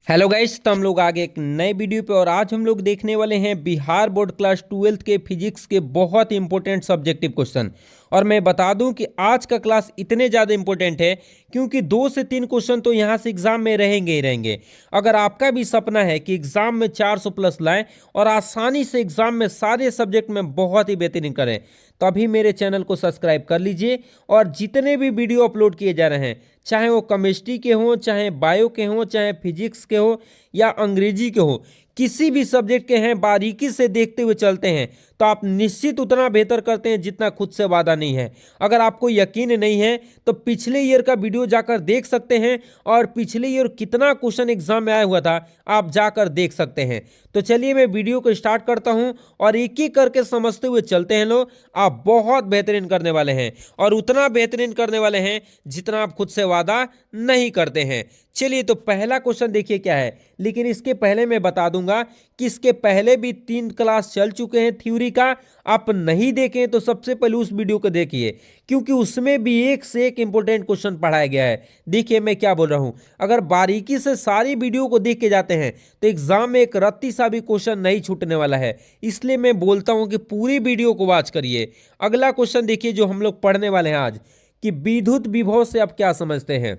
Hello guys, तो हम लोग आगे एक नए वीडियो पे और आज हम लोग देखने वाले हैं बिहार बोर्ड क्लास 12th के फिजिक्स के बहुत ही इंपॉर्टेंट सब्जेक्टिव क्वेश्चन। और मैं बता दूं कि आज का क्लास इतने ज़्यादा इंपॉर्टेंट है क्योंकि 2 से 3 क्वेश्चन तो यहाँ से एग्जाम में रहेंगे ही रहेंगे। अगर आपका भी सपना है कि एग्जाम में 400 प्लस लाएं और आसानी से एग्जाम में सारे सब्जेक्ट में बहुत ही बेहतरीन करें, तो अभी मेरे चैनल को सब्सक्राइब कर लीजिए। और जितने भी वीडियो अपलोड किए जा रहे हैं, चाहे वो केमिस्ट्री के हों, चाहे बायो के हों, चाहे फिजिक्स के हो या अंग्रेजी के हो, किसी भी सब्जेक्ट के हैं, बारीकी से देखते हुए चलते हैं तो आप निश्चित उतना बेहतर करते हैं जितना खुद से वादा नहीं है। अगर आपको यकीन नहीं है तो पिछले ईयर का वीडियो जाकर देख सकते हैं और पिछले ईयर कितना क्वेश्चन एग्जाम में आया हुआ था आप जाकर देख सकते हैं। तो चलिए मैं वीडियो को स्टार्ट करता हूं और एक एक करके समझते हुए चलते हैं। लोग आप बहुत बेहतरीन करने वाले हैं और उतना बेहतरीन करने वाले हैं जितना आप खुद से वादा नहीं करते हैं। चलिए तो पहला क्वेश्चन देखिए क्या है, लेकिन इसके पहले मैं बता दूंगा कि इसके पहले भी 3 क्लास चल चुके हैं थ्योरी का। आप नहीं देखें तो सबसे पहले उस वीडियो को देखिए क्योंकि उसमें भी एक से एक इंपॉर्टेंट क्वेश्चन पढ़ाया गया है। देखिए मैं क्या बोल रहा हूं, अगर बारीकी से सारी वीडियो को देख के जाते हैं तो एग्जाम में एक रत्ती सा भी क्वेश्चन नहीं छूटने वाला है। इसलिए मैं बोलता हूं कि पूरी वीडियो को वॉच करिए। अगला क्वेश्चन देखिए जो हम लोग पढ़ने वाले हैं आज, कि विद्युत विभव से आप क्या समझते हैं।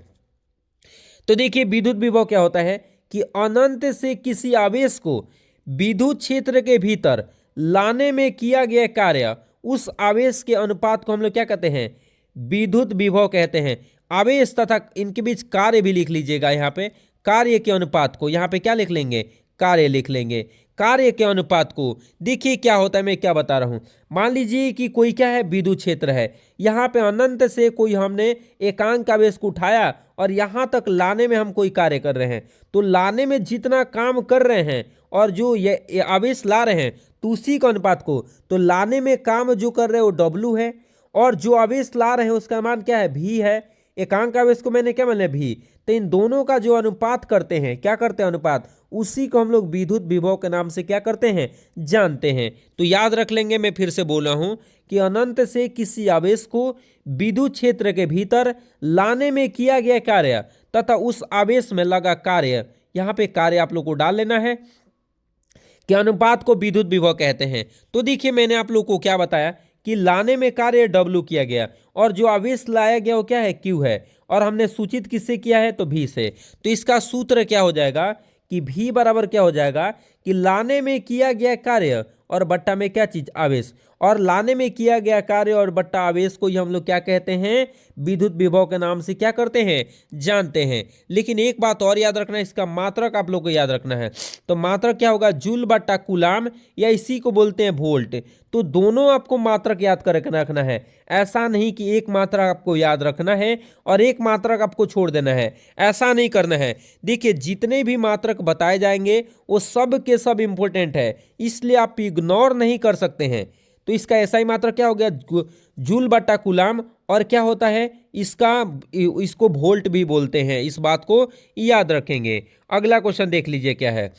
तो देखिए विद्युत विभव क्या होता है कि अनंत से किसी आवेश को विद्युत क्षेत्र के भीतर लाने में किया गया कार्य, उस आवेश के अनुपात को हम लोग क्या कहते हैं, विद्युत विभव कहते हैं। आवेश तथा इनके बीच कार्य भी लिख लीजिएगा। यहाँ पे कार्य के अनुपात को यहाँ पे क्या लिख लेंगे, कार्य लिख लेंगे। कार्य के अनुपात को देखिए क्या होता है, मैं क्या बता रहा हूं। मान लीजिए कि कोई क्या है, विद्युत क्षेत्र है। यहाँ पे अनंत से कोई हमने एकांक आवेश को उठाया और यहाँ तक लाने में हम कोई कार्य कर रहे हैं, तो लाने में जितना काम कर रहे हैं और जो ये आवेश ला रहे हैं तो उसी का अनुपात को, तो लाने में काम जो कर रहे हैं वो डब्लू है और जो आवेश ला रहे हैं उसका मान क्या है, भी है। एकांक आवेश को मैंने क्या माना, भी। तो इन दोनों का जो अनुपात करते हैं, क्या करते हैं, अनुपात, उसी को हम लोग विद्युत विभव के नाम से क्या करते हैं, जानते हैं। तो याद रख लेंगे, मैं फिर से बोला हूं कि अनंत से किसी आवेश को विद्युत क्षेत्र के भीतर लाने में किया गया कार्य तथा उस आवेश में लगा कार्य, यहां पे कार्य आप लोग को डाल लेना है, के अनुपात को विद्युत विभव कहते हैं। तो देखिए मैंने आप लोग को क्या बताया कि लाने में कार्य डब्ल्यू किया गया और जो आवेश लाया गया वो क्या है, क्यू है, और हमने सूचित किससे किया है, तो भी से। तो इसका सूत्र क्या हो जाएगा कि भी बराबर क्या हो जाएगा कि लाने में किया गया कार्य और बट्टा में क्या चीज, आवेश। और लाने में किया गया कार्य और बट्टा आवेश को ही हम लोग क्या कहते हैं, विद्युत विभव के नाम से क्या करते हैं, जानते हैं। लेकिन एक बात और याद रखना है, इसका मात्रक आप लोग को याद रखना है। तो मात्रक क्या होगा, जूल बट्टा कूलाम, या इसी को बोलते हैं वोल्ट। तो दोनों आपको मात्रक याद कर रखना है। ऐसा नहीं कि एक मात्रक आपको याद रखना है और एक मात्रक आपको छोड़ देना है, ऐसा नहीं करना है। देखिए जितने भी मात्रक बताए जाएंगे वो सब के सब इंपॉर्टेंट है, इसलिए आप इग्नोर नहीं कर सकते हैं। तो इसका ऐसा ही मात्रक क्या हो गया, जूल बट्टा कूलाम, और क्या होता है इसका, इसको वोल्ट भी बोलते हैं। इस बात को याद रखेंगे। अगला क्वेश्चन देख लीजिए क्या है,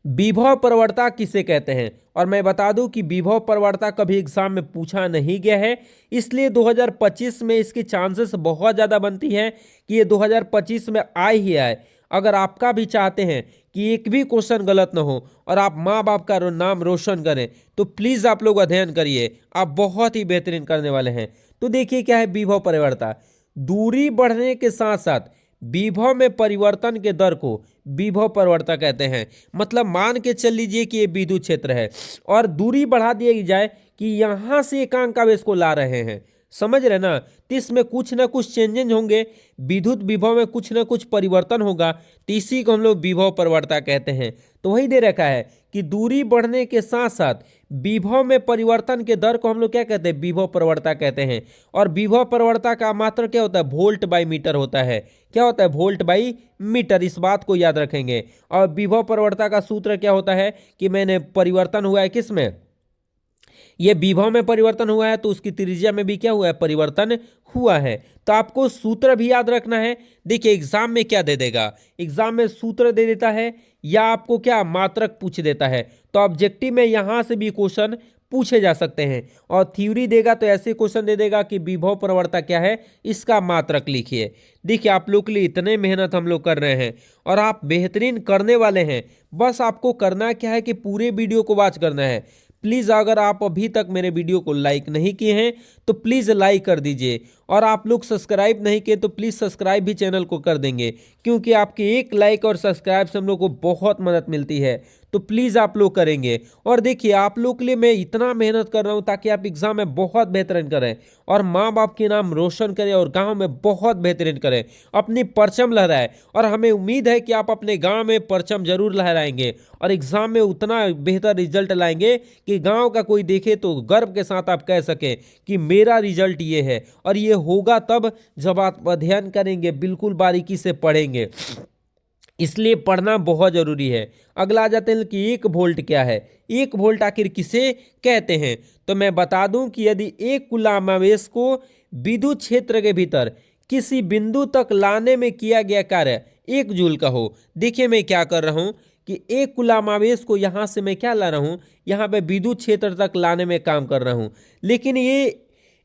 विभव प्रवणता किसे कहते हैं। और मैं बता दूं कि विभव प्रवणता कभी एग्जाम में पूछा नहीं गया है, इसलिए 2025 में इसकी चांसेस बहुत ज़्यादा बनती है कि ये 2025 में आए ही आए। अगर आपका भी चाहते हैं कि एक भी क्वेश्चन गलत ना हो और आप माँ बाप का नाम रोशन करें, तो प्लीज़ आप लोग अध्ययन करिए, आप बहुत ही बेहतरीन करने वाले हैं। तो देखिए क्या है विभव प्रवणता, दूरी बढ़ने के साथ साथ विभव में परिवर्तन के दर को विभव प्रवणता कहते हैं। मतलब मान के चल लीजिए कि ये विद्युत क्षेत्र है और दूरी बढ़ा दी जाए कि यहां से एकांक आवेश को ला रहे हैं, समझ रहे ना, तो इसमें कुछ ना कुछ चेंजेस होंगे, विद्युत विभव में कुछ ना कुछ परिवर्तन होगा, तो इसी को हम लोग विभव प्रवणता कहते हैं। तो वही दे रखा है कि दूरी बढ़ने के साथ साथ विभव में परिवर्तन के दर को हम लोग क्या कहते हैं, विभव प्रवणता कहते हैं। और विभव प्रवणता का मात्रक क्या होता है, वोल्ट बाई मीटर होता है। क्या होता है, वोल्ट बाई मीटर, इस बात को याद रखेंगे। और विभव प्रवणता का सूत्र क्या होता है कि मैंने परिवर्तन हुआ है किस में, ये विभव में परिवर्तन हुआ है तो उसकी त्रिज्या में भी क्या हुआ है, परिवर्तन हुआ है। तो आपको सूत्र भी याद रखना है। देखिए एग्जाम में क्या दे देगा, एग्जाम में सूत्र दे देता है या आपको क्या मात्रक पूछ देता है। तो ऑब्जेक्टिव में यहां से भी क्वेश्चन पूछे जा सकते हैं। और थ्योरी देगा तो ऐसे क्वेश्चन दे देगा कि विभव प्रवणता क्या है, इसका मात्रक लिखिए। देखिए आप लोग के लिए इतने मेहनत हम लोग कर रहे हैं और आप बेहतरीन करने वाले हैं। बस आपको करना क्या है कि पूरे वीडियो को वॉच करना है। प्लीज़ अगर आप अभी तक मेरे वीडियो को लाइक नहीं किए हैं तो प्लीज़ लाइक कर दीजिए, और आप लोग सब्सक्राइब नहीं किए तो प्लीज़ सब्सक्राइब भी चैनल को कर देंगे, क्योंकि आपके एक लाइक और सब्सक्राइब से हम लोग को बहुत मदद मिलती है। तो प्लीज़ आप लोग करेंगे। और देखिए आप लोग के लिए मैं इतना मेहनत कर रहा हूँ ताकि आप एग्जाम में बहुत बेहतरीन करें और माँ बाप के नाम रोशन करें और गाँव में बहुत बेहतरीन करें, अपनी परचम लहराएं। और हमें उम्मीद है कि आप अपने गाँव में परचम जरूर लहराएंगे और एग्जाम में उतना बेहतर रिजल्ट लाएंगे कि गाँव का कोई देखे तो गर्व के साथ आप कह सकें कि मेरा रिजल्ट ये है। और ये होगा तब जब आप अध्ययन करेंगे, बिल्कुल बारीकी से पढ़ेंगे, इसलिए पढ़ना बहुत जरूरी है। अगला आ जाते हैं कि 1 वोल्ट क्या है। 1 वोल्ट आखिर किसे कहते हैं, तो मैं बता दूं कि यदि एक कूलाम आवेश को विद्युत क्षेत्र के भीतर किसी बिंदु तक लाने में किया गया कार्य 1 जूल का हो। देखिए मैं क्या कर रहा हूं कि एक कूलाम आवेश को यहां से मैं क्या ला रहा हूं, यहां पे विद्युत क्षेत्र तक लाने में काम कर रहा हूं। लेकिन ये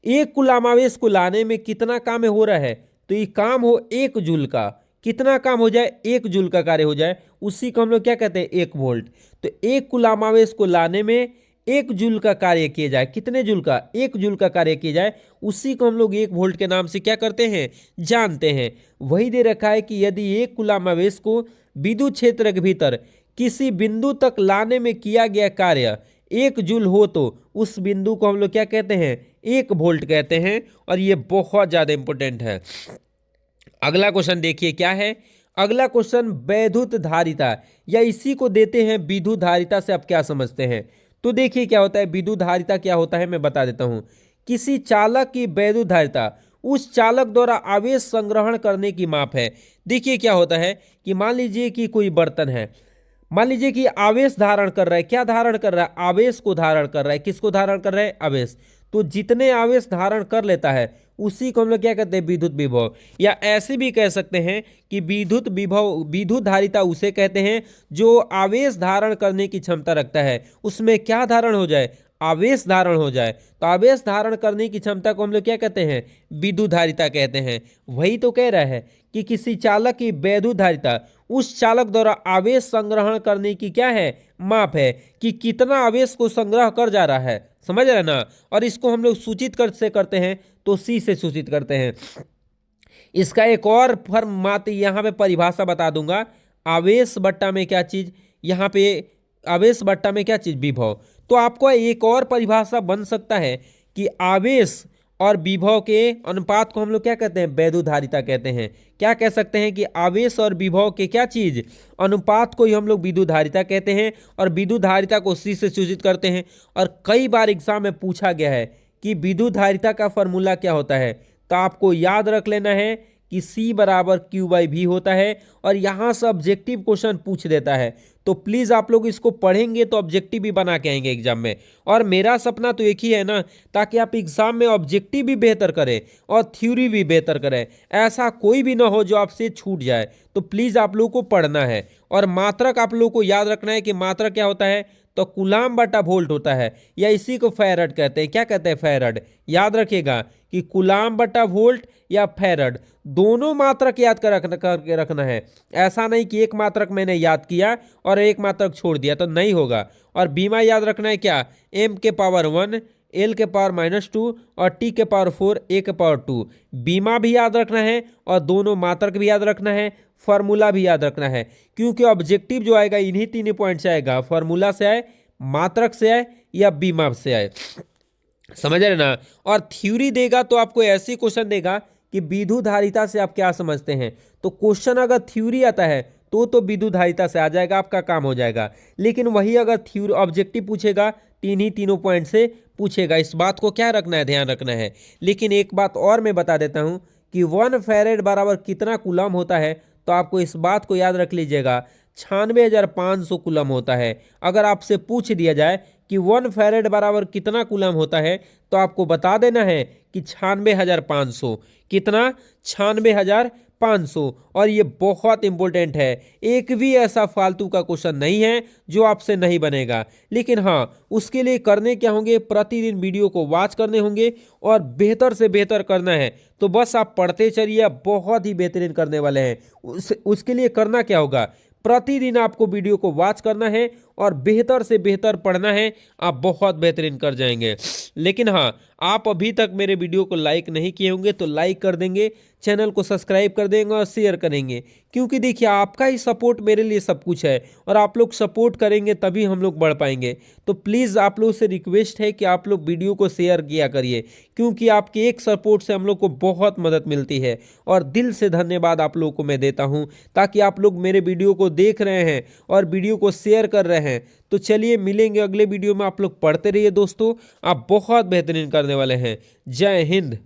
एक कूलाम आवेश को लाने में कितना काम हो रहा है, तो ये काम हो 1 जूल का। कितना काम हो जाए, 1 जूल का कार्य हो जाए, उसी को हम लोग क्या कहते हैं, 1 वोल्ट। तो एक कूलाम आवेश को लाने में 1 जूल का कार्य किया जाए, कितने जूल का, 1 जूल का कार्य किया जाए, उसी को हम लोग 1 वोल्ट के नाम से क्या करते हैं, जानते हैं। वही दे रखा है कि यदि एक कूलाम आवेश को विद्युत क्षेत्र के भीतर किसी बिंदु तक लाने में किया गया कार्य 1 जूल हो तो उस बिंदु को हम लोग क्या कहते हैं, 1 वोल्ट कहते हैं। और ये बहुत ज्यादा इंपॉर्टेंट है। अगला क्वेश्चन देखिए क्या है। अगला क्वेश्चन वैद्युत धारिता, या इसी को देते हैं विद्युत धारिता से आप क्या समझते हैं। तो देखिए क्या होता है, विद्युत धारिता क्या होता है मैं बता देता हूं। किसी चालक की वैद्युत धारिता उस चालक द्वारा आवेश संग्रहण करने की माप है। देखिए क्या होता है कि मान लीजिए कि कोई बर्तन है, मान लीजिए कि आवेश धारण कर रहा है, क्या धारण कर रहा है, आवेश को धारण कर रहा है। किसको धारण कर रहा है, आवेश। तो जितने आवेश धारण कर लेता है उसी को हम लोग क्या कहते हैं, विद्युत विभव। या ऐसे भी कह सकते हैं कि विद्युत विभव, विद्युत धारिता उसे कहते हैं जो आवेश धारण करने की क्षमता रखता है, उसमें क्या धारण हो जाए, आवेश धारण हो जाए। तो आवेश धारण करने की क्षमता को हम लोग क्या कहते हैं, विद्युत धारिता कहते हैं। वही तो कह रहा है कि किसी चालक की वैद्युत धारिता उस चालक द्वारा आवेश संग्रहण करने की क्या है, माप है, कि कितना आवेश को संग्रह कर जा रहा है। समझ रहे ना। और इसको हम लोग सूचित कर से करते हैं तो सी से सूचित करते हैं। इसका एक और फॉर्म यहाँ पे परिभाषा बता दूंगा। आवेश बट्टा में क्या चीज, यहाँ पे आवेश बट्टा में क्या चीज, विभव। तो आपको एक और परिभाषा बन सकता है कि आवेश और विभव के अनुपात को हम लोग क्या कहते हैं, वैद्युत धारिता कहते हैं। क्या कह सकते हैं कि आवेश और विभव के क्या चीज, अनुपात को ही हम लोग विद्युत धारिता कहते हैं। और विद्युत धारिता को सी से सूचित करते हैं। और कई बार एग्जाम में पूछा गया है कि विद्युत धारिता का फॉर्मूला क्या होता है, तो आपको याद रख लेना है कि C बराबर Q/V होता है। और यहाँ से ऑब्जेक्टिव क्वेश्चन पूछ देता है, तो प्लीज़ आप लोग इसको पढ़ेंगे तो ऑब्जेक्टिव भी बना के आएंगे एग्जाम में। और मेरा सपना तो एक ही है ना, ताकि आप एग्जाम में ऑब्जेक्टिव भी बेहतर करें और थ्योरी भी बेहतर करें। ऐसा कोई भी ना हो जो आपसे छूट जाए। तो प्लीज़ आप लोगों को पढ़ना है। और मात्रक आप लोगों को याद रखना है कि मात्रक क्या होता है, तो कूलाम बटा वोल्ट होता है, या इसी को फैरड कहते हैं। क्या कहते हैं, फैरड। याद रखिएगा कि कूलाम बटा वोल्ट या फैरड, दोनों मात्रक याद करके रखना है। ऐसा नहीं कि एक मात्रक मैंने याद किया और एक मात्रक छोड़ दिया, तो नहीं होगा। और बीमा याद रखना है क्या, m के पावर 1, l के पावर -2 और t के पावर 4, a के पावर 2। बीमा भी याद रखना है और दोनों मात्रक भी याद रखना है, फार्मूला भी याद रखना है। क्योंकि ऑब्जेक्टिव जो आएगा इन्हीं 3 पॉइंट से आएगा, फार्मूला से आए, मात्रक से आए या बीमा से आए। समझ रहे ना। और थ्योरी देगा तो आपको ऐसी क्वेश्चन देगा कि विद्युत धारिता से आप क्या समझते हैं। तो क्वेश्चन अगर थ्योरी आता है तो विद्युत धारिता से आ जाएगा, आपका काम हो जाएगा। लेकिन वही अगर थ्योरी ऑब्जेक्टिव पूछेगा, तीनों पॉइंट से पूछेगा। इस बात को क्या रखना है, ध्यान रखना है। लेकिन एक बात और मैं बता देता हूं कि 1 फैरेड बराबर कितना कूलम होता है, तो आपको इस बात को याद रख लीजिएगा, 96,500 कूलम होता है। अगर आपसे पूछ दिया जाए कि 1 फैरेड बराबर कितना कूलम होता है, तो आपको बता देना है कि 96,500। कितना, 500। और ये बहुत इंपॉर्टेंट है, एक भी ऐसा फालतू का क्वेश्चन नहीं है जो आपसे नहीं बनेगा। लेकिन हाँ, उसके लिए करने क्या होंगे, प्रतिदिन वीडियो को वॉच करने होंगे और बेहतर से बेहतर करना है। तो बस आप पढ़ते चलिए, बहुत ही बेहतरीन करने वाले हैं। उसके लिए करना क्या होगा, प्रतिदिन आपको वीडियो को वॉच करना है और बेहतर से बेहतर पढ़ना है, आप बहुत बेहतरीन कर जाएंगे। लेकिन हाँ, आप अभी तक मेरे वीडियो को लाइक नहीं किए होंगे तो लाइक कर देंगे, चैनल को सब्सक्राइब कर देंगे और शेयर करेंगे, क्योंकि देखिए आपका ही सपोर्ट मेरे लिए सब कुछ है और आप लोग सपोर्ट करेंगे तभी हम लोग बढ़ पाएंगे। तो प्लीज़ आप लोगों से रिक्वेस्ट है कि आप लोग वीडियो को शेयर किया करिए, क्योंकि आपके एक सपोर्ट से हम लोग को बहुत मदद मिलती है और दिल से धन्यवाद आप लोगों को मैं देता हूं, ताकि आप लोग मेरे वीडियो को देख रहे हैं और वीडियो को शेयर कर रहे हैं। तो चलिए मिलेंगे अगले वीडियो में, आप लोग पढ़ते रहिए दोस्तों, आप बहुत बेहतरीन करने वाले हैं। जय हिंद।